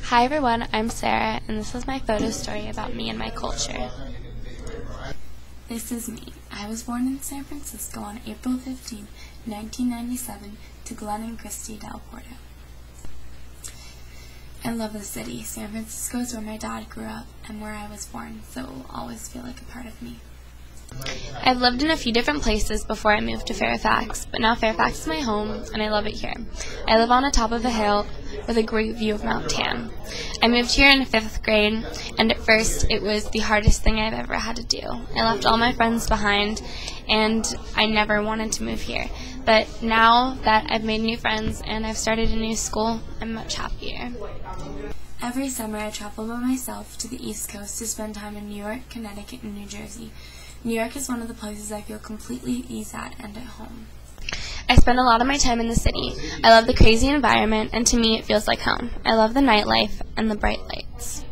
Hi everyone, I'm Sarah, and this is my photo story about me and my culture. This is me. I was born in San Francisco on April 15, 1997, to Glenn and Christy Del Porto. I love the city. San Francisco is where my dad grew up and where I was born, so it will always feel like a part of me. I've lived in a few different places before I moved to Fairfax, but now Fairfax is my home, and I love it here. I live on the top of a hill with a great view of Mount Tam. I moved here in 5th grade, and at first it was the hardest thing I've ever had to do. I left all my friends behind, and I never wanted to move here. But now that I've made new friends and I've started a new school, I'm much happier. Every summer I travel by myself to the East Coast to spend time in New York, Connecticut, and New Jersey. New York is one of the places I feel completely at ease at and at home. I spend a lot of my time in the city. I love the crazy environment, and to me it feels like home. I love the nightlife and the bright lights.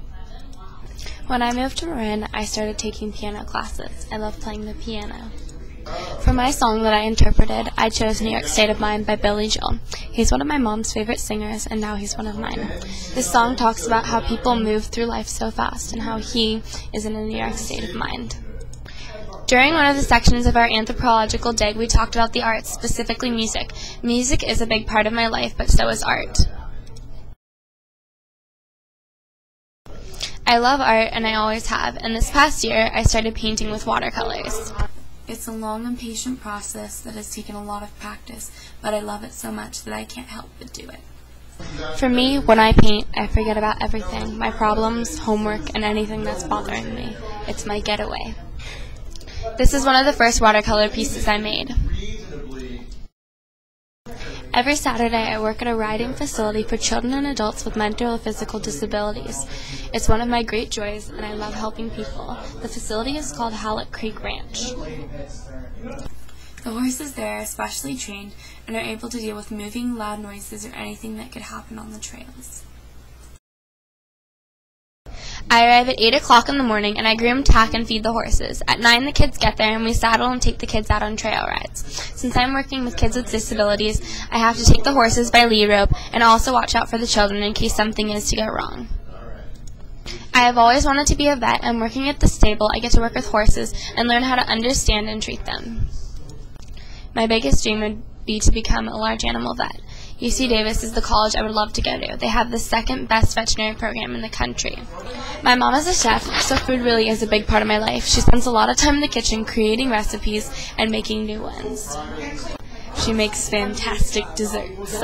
When I moved to Marin, I started taking piano classes. I love playing the piano. For my song that I interpreted, I chose New York State of Mind by Billy Joel. He's one of my mom's favorite singers, and now he's one of mine. This song talks about how people move through life so fast and how he is in a New York state of mind. During one of the sections of our anthropological dig, we talked about the arts, specifically music. Music is a big part of my life, but so is art. I love art, and I always have, and this past year, I started painting with watercolors. It's a long and patient process that has taken a lot of practice, but I love it so much that I can't help but do it. For me, when I paint, I forget about everything, my problems, homework, and anything that's bothering me. It's my getaway. This is one of the first watercolor pieces I made. Every Saturday, I work at a riding facility for children and adults with mental or physical disabilities. It's one of my great joys, and I love helping people. The facility is called Howlett Creek Ranch. The horses there are specially trained and are able to deal with moving, loud noises, or anything that could happen on the trails. I arrive at 8 o'clock in the morning, and I groom, tack, and feed the horses. At 9, the kids get there, and we saddle and take the kids out on trail rides. Since I'm working with kids with disabilities, I have to take the horses by lead rope and also watch out for the children in case something is to go wrong. I have always wanted to be a vet, and working at the stable, I get to work with horses and learn how to understand and treat them. My biggest dream would be to become a large animal vet. UC Davis is the college I would love to go to. They have the second best veterinary program in the country. My mom is a chef, so food really is a big part of my life. She spends a lot of time in the kitchen creating recipes and making new ones. She makes fantastic desserts.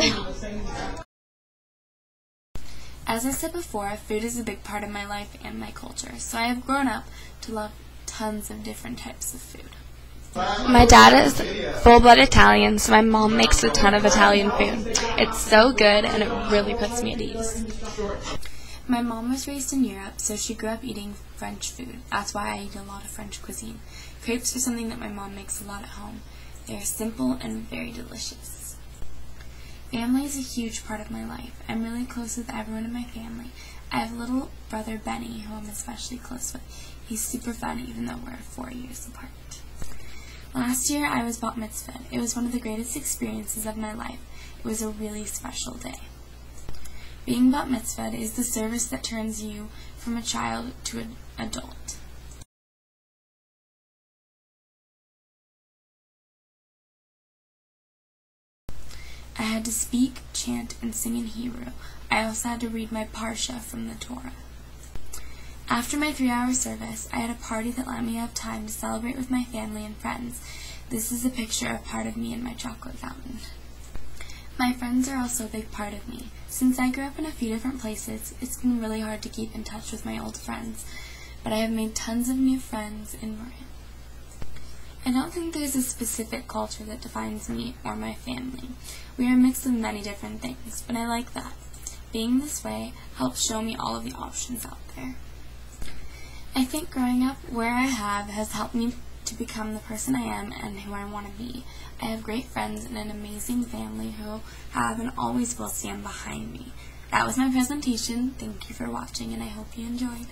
As I said before, food is a big part of my life and my culture, so I have grown up to love tons of different types of food. My dad is full-blood Italian, so my mom makes a ton of Italian food. It's so good, and it really puts me at ease. My mom was raised in Europe, so she grew up eating French food. That's why I eat a lot of French cuisine. Crepes are something that my mom makes a lot at home. They are simple and very delicious. Family is a huge part of my life. I'm really close with everyone in my family. I have a little brother, Benny, who I'm especially close with. He's super fun, even though we're 4 years apart. Last year, I was bat mitzvahed. It was one of the greatest experiences of my life. It was a really special day. Being bat mitzvahed is the service that turns you from a child to an adult. I had to speak, chant, and sing in Hebrew. I also had to read my Parsha from the Torah. After my 3-hour service, I had a party that let me have time to celebrate with my family and friends. This is a picture of part of me in my chocolate fountain. My friends are also a big part of me. Since I grew up in a few different places, it's been really hard to keep in touch with my old friends, but I have made tons of new friends in Marin. I don't think there's a specific culture that defines me or my family. We are a mix of many different things, but I like that. Being this way helps show me all of the options out there. I think growing up where I have has helped me to become the person I am and who I want to be. I have great friends and an amazing family who have and always will stand behind me. That was my presentation. Thank you for watching, and I hope you enjoyed.